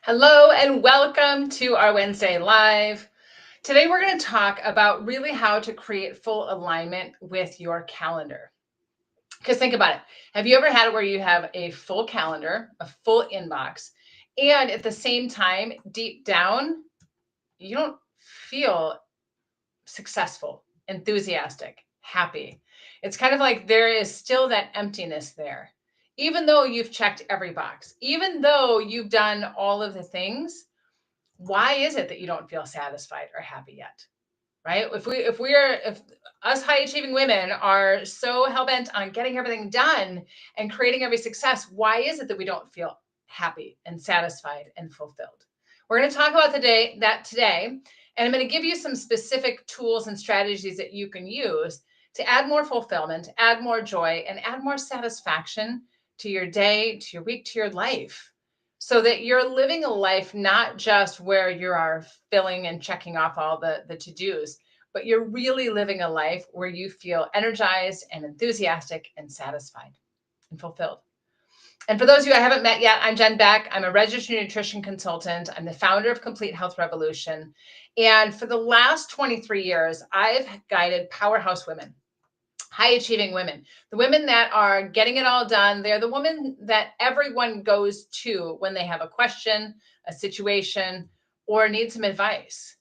Hello and welcome to our Wednesday Live. Today we're going to talk about really how to create full alignment with your calendar. Because think about it. Have you ever had it where you have a full calendar, a full inbox, and at the same time, deep down, you don't feel successful, enthusiastic, happy? It's kind of like there is still that emptiness there. Even though you've checked every box, even though you've done all of the things, why is it that you don't feel satisfied or happy yet? Right? If us high achieving women are so hell bent on getting everything done and creating every success, why is it that we don't feel happy and satisfied and fulfilled? We're going to talk about today, and I'm going to give you some specific tools and strategies that you can use to add more fulfillment, add more joy, and add more satisfaction to your day, to your week, to your life, so that you're living a life not just where you are filling and checking off all the to-dos, but you're really living a life where you feel energized and enthusiastic and satisfied and fulfilled. And for those of you I haven't met yet, I'm Jen Beck. I'm a registered nutrition consultant. I'm the founder of Complete Health Revolution. And for the last 23 years, I've guided powerhouse women, high achieving women, the women that are getting it all done. They're the women that everyone goes to when they have a question, a situation, or need some advice.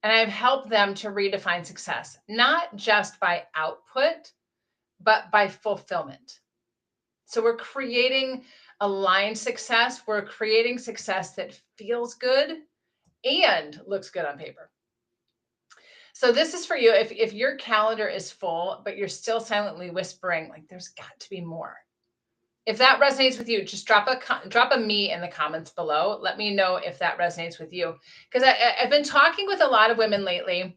And I've helped them to redefine success, not just by output, but by fulfillment. So we're creating aligned success. We're creating success that feels good and looks good on paper. So this is for you if your calendar is full, but you're still silently whispering, like, there's got to be more. If that resonates with you, just drop a me in the comments below. Let me know if that resonates with you. Because I've been talking with a lot of women lately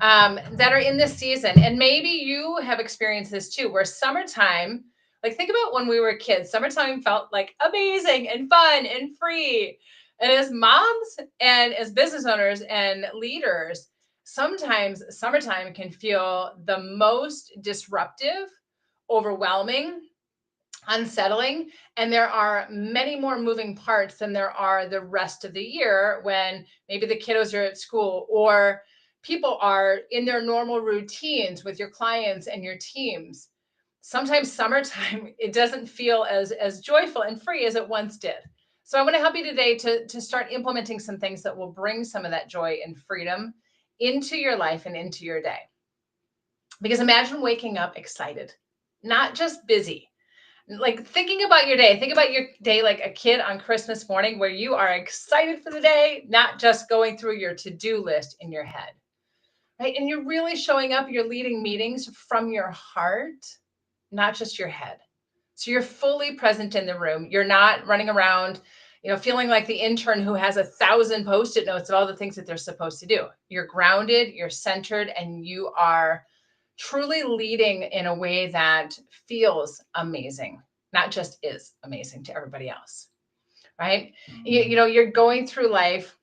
that are in this season. And maybe you have experienced this too, where summertime, like think about when we were kids, summertime felt like amazing and fun and free. And as moms and as business owners and leaders, sometimes summertime can feel the most disruptive, overwhelming, unsettling, and there are many more moving parts than there are the rest of the year when maybe the kiddos are at school or people are in their normal routines with your clients and your teams. Sometimes summertime it doesn't feel as joyful and free as it once did. So I want to help you today to start implementing some things that will bring some of that joy and freedom into your life and into your day. Because imagine waking up excited, not just busy, like thinking about your day. Think about your day like a kid on Christmas morning, where you are excited for the day, not just going through your to-do list in your head, right? And you're really showing up, you're leading meetings from your heart, not just your head. So you're fully present in the room. You're not running around, feeling like the intern who has 1,000 post-it notes of all the things that they're supposed to do. You're grounded, you're centered, and you are truly leading in a way that feels amazing, not just is amazing to everybody else, right? You're going through life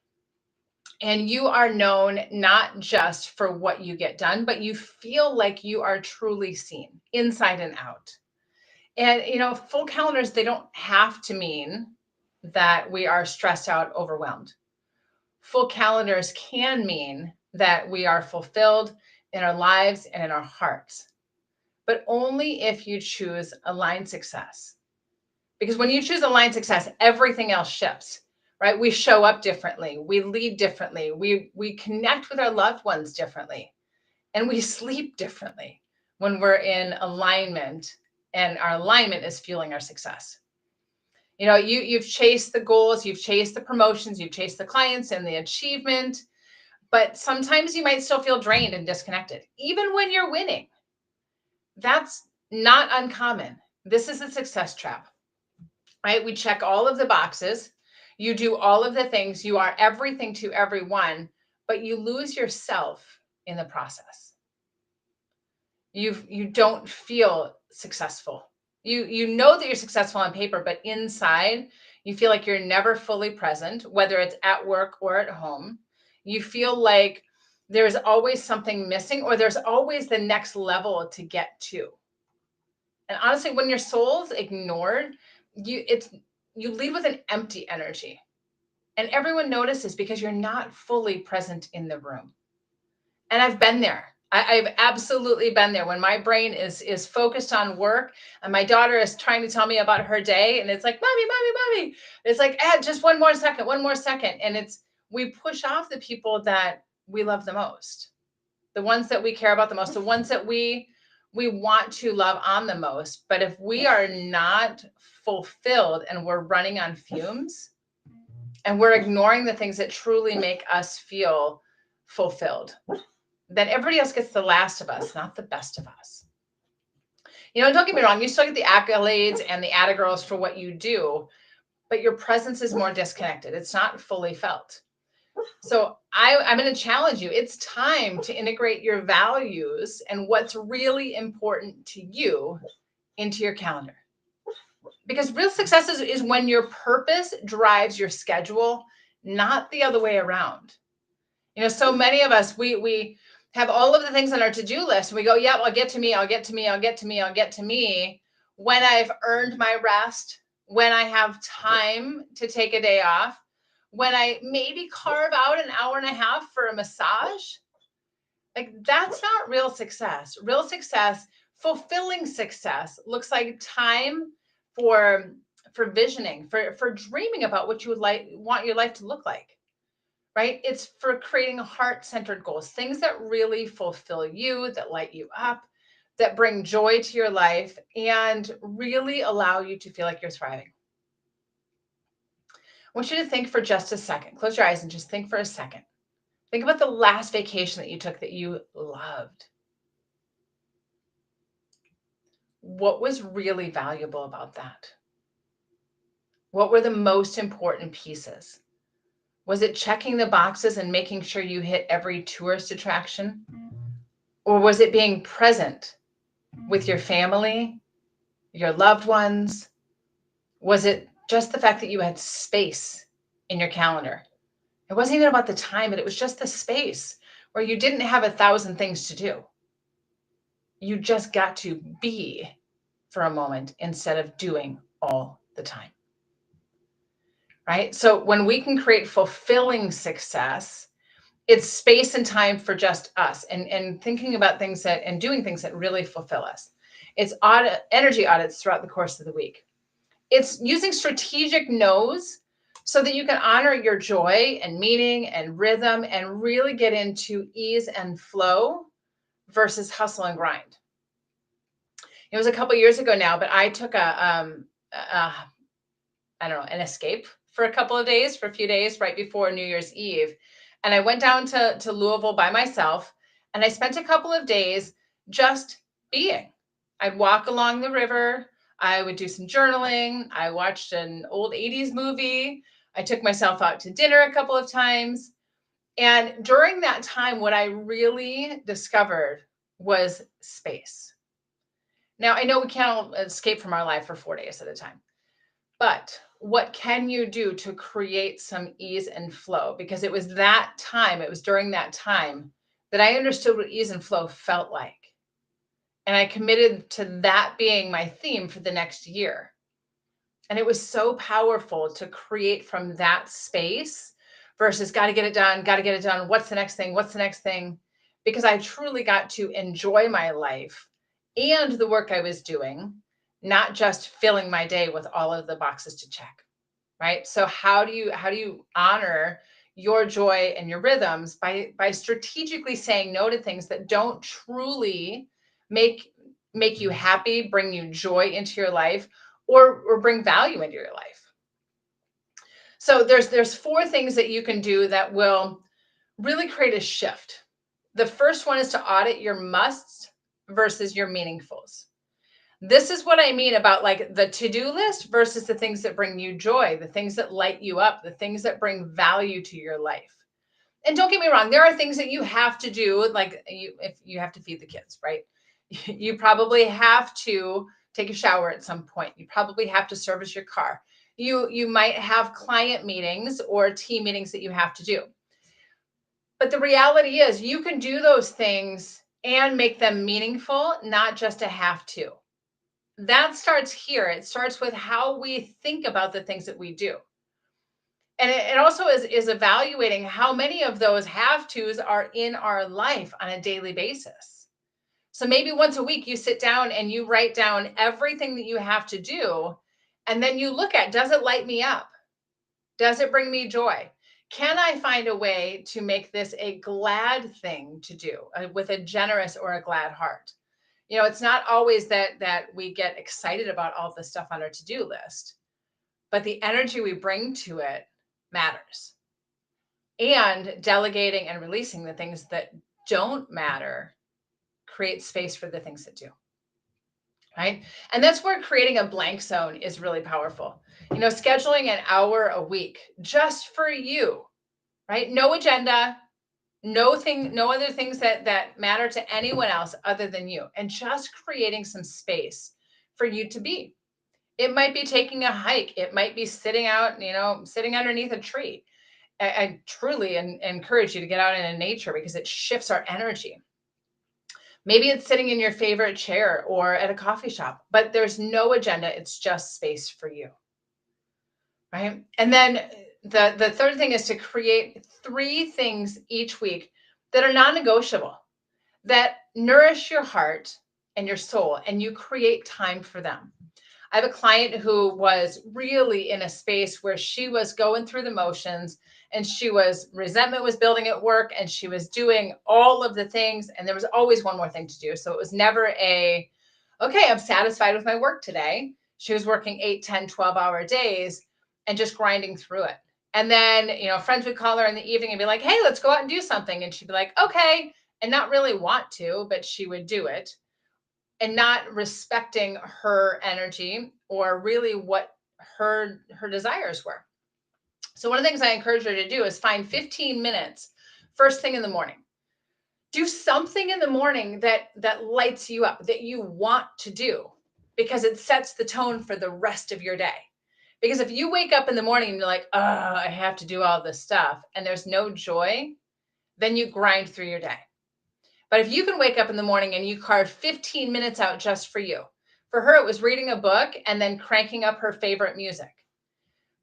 and you are known not just for what you get done, but you feel like you are truly seen inside and out. And, full calendars, they don't have to mean that we are stressed out, overwhelmed. Full calendars can mean that we are fulfilled in our lives and in our hearts, but only if you choose aligned success. Because when you choose aligned success, everything else shifts, right? We show up differently, we lead differently, we connect with our loved ones differently, and we sleep differently when we're in alignment, and our alignment is fueling our success. You've chased the goals, you've chased the promotions, you've chased the clients and the achievement, but sometimes you might still feel drained and disconnected, even when you're winning. That's not uncommon. This is a success trap, right? We check all of the boxes. You do all of the things. You are everything to everyone, but you lose yourself in the process. You don't feel successful. You know that you're successful on paper, but inside you feel like you're never fully present, whether it's at work or at home. You feel like there's always something missing, or there's always the next level to get to. And honestly, when your soul's ignored, you lead with an empty energy. And everyone notices because you're not fully present in the room. And I've been there. I've absolutely been there when my brain is focused on work and my daughter is trying to tell me about her day. And it's like, mommy, mommy, mommy. It's like, just one more second, one more second. And we push off the people that we love the most, the ones that we care about the most, the ones that we want to love on the most. But if we are not fulfilled and we're running on fumes and we're ignoring the things that truly make us feel fulfilled, then everybody else gets the last of us, not the best of us. Don't get me wrong, you still get the accolades and the atta girls for what you do, but your presence is more disconnected. It's not fully felt. So I'm going to challenge you. It's time to integrate your values and what's really important to you into your calendar. Because real success is when your purpose drives your schedule, not the other way around. So many of us, we have all of the things on our to-do list. And we go, yeah, I'll get to me, I'll get to me, I'll get to me, I'll get to me. When I've earned my rest, when I have time to take a day off, when I maybe carve out an hour and a half for a massage, like that's not real success. Real success, fulfilling success looks like time for visioning, for dreaming about what you would want your life to look like. Right? It's for creating heart-centered goals, things that really fulfill you, that light you up, that bring joy to your life, and really allow you to feel like you're thriving. I want you to think for just a second. Close your eyes and just think for a second. Think about the last vacation that you took that you loved. What was really valuable about that? What were the most important pieces? Was it checking the boxes and making sure you hit every tourist attraction? Or was it being present with your family, your loved ones? Was it just the fact that you had space in your calendar? It wasn't even about the time, but it was just the space where you didn't have 1,000 things to do. You just got to be for a moment instead of doing all the time. Right? So when we can create fulfilling success, it's space and time for just us and thinking about things and doing things that really fulfill us. It's energy audits throughout the course of the week. It's using strategic no's so that you can honor your joy and meaning and rhythm and really get into ease and flow versus hustle and grind. It was a couple years ago now, but I took an escape for a couple of days, for a few days right before New Year's Eve. And I went down to Louisville by myself and I spent a couple of days just being. I'd walk along the river. I would do some journaling. I watched an old 80s movie. I took myself out to dinner a couple of times. And during that time, what I really discovered was space. Now, I know we can't escape from our life for 4 days at a time, but what can you do to create some ease and flow? Because it was during that time that I understood what ease and flow felt like. And I committed to that being my theme for the next year. And it was so powerful to create from that space versus got to get it done. What's the next thing? What's the next thing? Because I truly got to enjoy my life and the work I was doing, not just filling my day with all of the boxes to check, right? So how do you honor your joy and your rhythms by strategically saying no to things that don't truly make you happy, bring you joy into your life, or bring value into your life? So there's 4 things that you can do that will really create a shift. The first one is to audit your musts versus your meaningfuls. This is what I mean about like the to-do list versus the things that bring you joy, the things that light you up, the things that bring value to your life. And don't get me wrong, there are things that you have to do, like if you have to feed the kids, right? You probably have to take a shower at some point. You probably have to service your car. You might have client meetings or team meetings that you have to do. But the reality is you can do those things and make them meaningful, not just a have to. That starts here. It starts with how we think about the things that we do. And it also is evaluating how many of those have tos are in our life on a daily basis. So maybe once a week you sit down and you write down everything that you have to do. And then you look at, does it light me up? Does it bring me joy? Can I find a way to make this a glad thing to do with a generous or a glad heart? It's not always that we get excited about all the stuff on our to-do list, but the energy we bring to it matters. And delegating and releasing the things that don't matter creates space for the things that do. Right? And that's where creating a blank zone is really powerful. Scheduling an hour a week just for you, right? No agenda, no other things that matter to anyone else other than you, and just creating some space for you to be. It might be taking a hike. It might be sitting out, sitting underneath a tree. I truly encourage you to get out into nature because it shifts our energy. Maybe it's sitting in your favorite chair or at a coffee shop, but there's no agenda. It's just space for you. Right. And then the third thing is to create 3 things each week that are non-negotiable, that nourish your heart and your soul, and you create time for them. I have a client who was really in a space where she was going through the motions, and resentment was building at work, and she was doing all of the things, and there was always one more thing to do. So it was never okay, I'm satisfied with my work today. She was working 8, 10, 12-hour days and just grinding through it. And then, friends would call her in the evening and be like, hey, let's go out and do something. And she'd be like, okay, and not really want to, but she would do it, and not respecting her energy or really what her desires were. So one of the things I encourage her to do is find 15 minutes first thing in the morning. Do something in the morning that lights you up, that you want to do, because it sets the tone for the rest of your day. Because if you wake up in the morning and you're like, oh, I have to do all this stuff, and there's no joy, then you grind through your day. But if you can wake up in the morning and you carve 15 minutes out just for you. For her, it was reading a book and then cranking up her favorite music.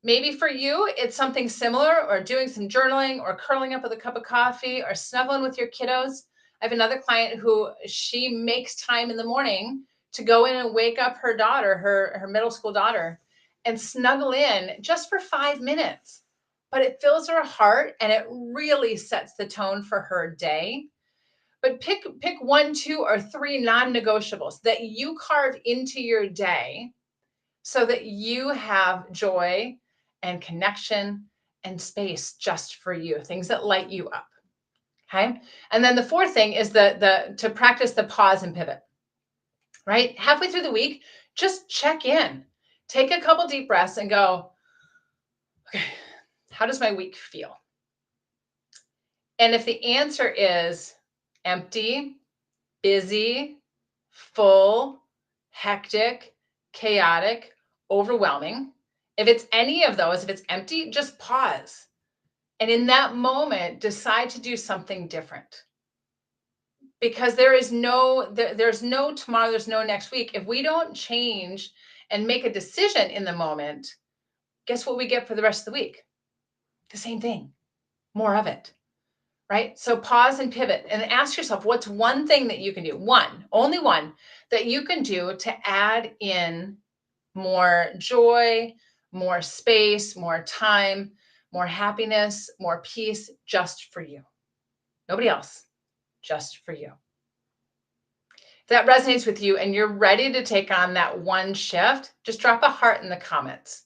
Maybe for you, it's something similar, or doing some journaling, or curling up with a cup of coffee, or snuggling with your kiddos. I have another client who she makes time in the morning to go in and wake up her daughter, her middle school daughter, and snuggle in just for 5 minutes. But it fills her heart and it really sets the tone for her day. But pick 1, 2, or 3 non-negotiables that you carve into your day so that you have joy and connection and space just for you, things that light you up. Okay. And then the fourth thing is to practice the pause and pivot. Right? Halfway through the week, just check in. Take a couple deep breaths and go, okay, how does my week feel? And if the answer is empty, busy, full, hectic, chaotic, overwhelming, if it's any of those, if it's empty, just pause. And in that moment, decide to do something different. Because there's no tomorrow, there's no next week. If we don't change and make a decision in the moment, guess what we get for the rest of the week? The same thing, more of it. Right? So pause and pivot and ask yourself, what's one thing that you can do? Only one that you can do to add in more joy, more space, more time, more happiness, more peace, just for you. Nobody else, just for you. If that resonates with you and you're ready to take on that one shift, just drop a heart in the comments.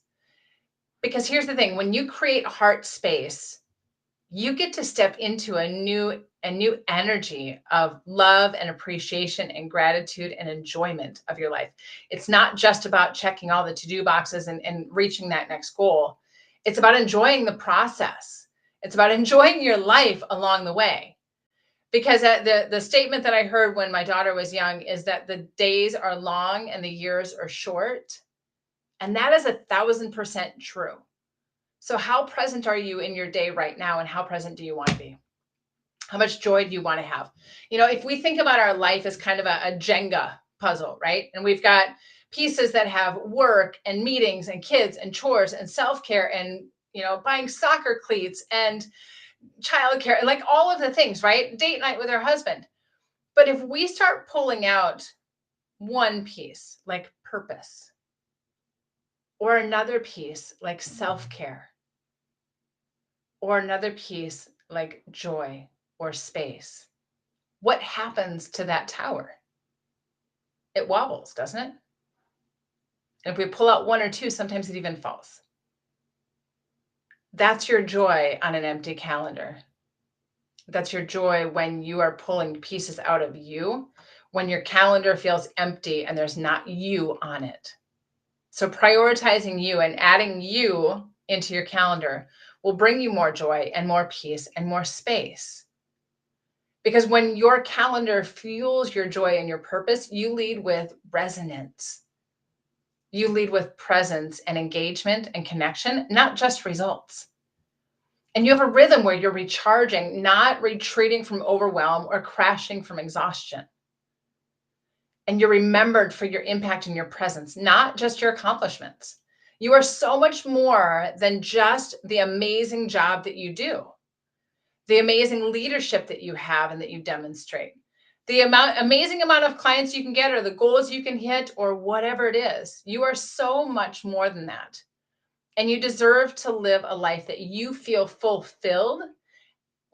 Because here's the thing, when you create heart space, you get to step into a new energy of love and appreciation and gratitude and enjoyment of your life. It's not just about checking all the to-do boxes and reaching that next goal. It's about enjoying the process. It's about enjoying your life along the way. Because the statement that I heard when my daughter was young is that the days are long and the years are short. And that is 1,000% true. So how present are you in your day right now, and how present do you want to be? How much joy do you want to have? If we think about our life as kind of a Jenga puzzle, right? And we've got pieces that have work and meetings and kids and chores and self-care and buying soccer cleats and childcare and like all of the things, right? Date night with our husband. But if we start pulling out one piece like purpose, or another piece like self-care, or another piece like joy or space, what happens to that tower? It wobbles, doesn't it? And if we pull out one or two, sometimes it even falls. That's your joy on an empty calendar. That's your joy when you are pulling pieces out of you, when your calendar feels empty and there's not you on it. So prioritizing you and adding you into your calendar will bring you more joy and more peace and more space. Because when your calendar fuels your joy and your purpose, you lead with resonance. You lead with presence and engagement and connection, not just results. And you have a rhythm where you're recharging, not retreating from overwhelm or crashing from exhaustion. And you're remembered for your impact and your presence, not just your accomplishments. You are so much more than just the amazing job that you do, the amazing leadership that you have and that you demonstrate, the amazing amount of clients you can get or the goals you can hit or whatever it is. You are so much more than that. And you deserve to live a life that you feel fulfilled,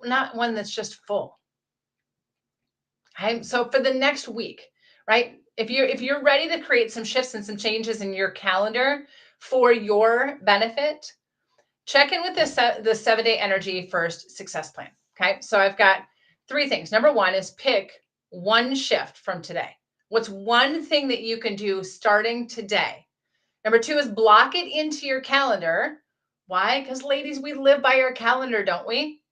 not one that's just full. Okay? So for the next week, right? If you're ready to create some shifts and some changes in your calendar for your benefit, check in with the 7-day energy first success plan. Okay. So I've got 3 things. Number 1 is pick one shift from today. What's one thing that you can do starting today? Number 2 is block it into your calendar. Why? Because ladies, we live by our calendar, don't we?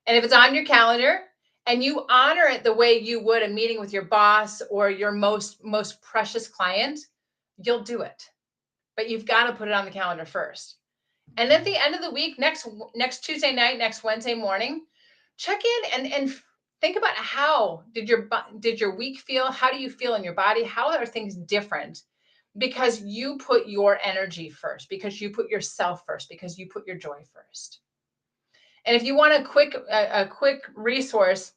And if it's on your calendar and you honor it the way you would a meeting with your boss or your most precious client, you'll do it. But you've got to put it on the calendar first. And at the end of the week, next Tuesday night, next Wednesday morning, check in and think about how did your week feel? How do you feel in your body? How are things different? Because you put your energy first, because you put yourself first, because you put your joy first. And if you want a quick resource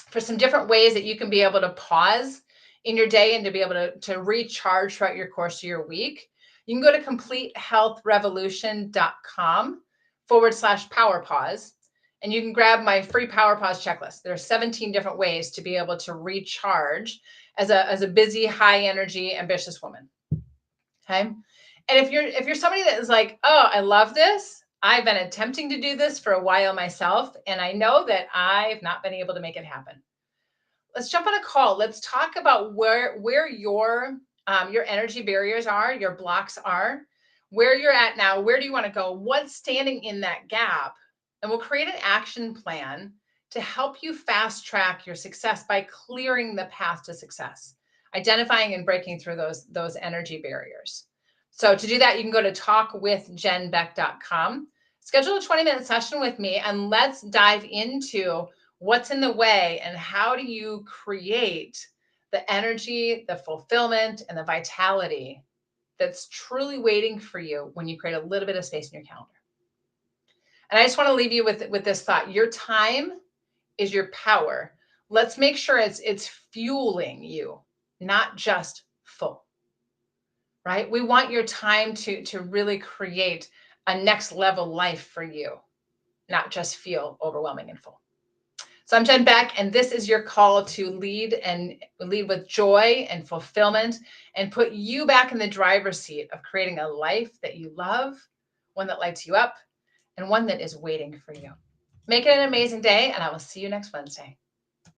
for some different ways that you can be able to pause in your day and to be able to recharge throughout your course of your week, you can go to completehealthrevolution.com/power pause. And you can grab my free power pause checklist. There are 17 different ways to be able to recharge as a busy, high energy, ambitious woman. Okay. And if you're somebody that is like, oh, I love this. I've been attempting to do this for a while myself, and I know that I've not been able to make it happen. Let's jump on a call. Let's talk about where your energy barriers are, your blocks are, where you're at now. Where do you want to go? What's standing in that gap? And we'll create an action plan to help you fast track your success by clearing the path to success, identifying and breaking through those energy barriers. So to do that, you can go to talkwithjenbeck.com, schedule a 20-minute session with me, and let's dive into what's in the way and how do you create the energy, the fulfillment, and the vitality that's truly waiting for you when you create a little bit of space in your calendar. And I just want to leave you with this thought. Your time is your power. Let's make sure it's fueling you, not just full. Right? We want your time to really create a next level life for you, not just feel overwhelming and full. So I'm Jen Beck, and this is your call to lead with joy and fulfillment and put you back in the driver's seat of creating a life that you love, one that lights you up, and one that is waiting for you. Make it an amazing day, and I will see you next Wednesday.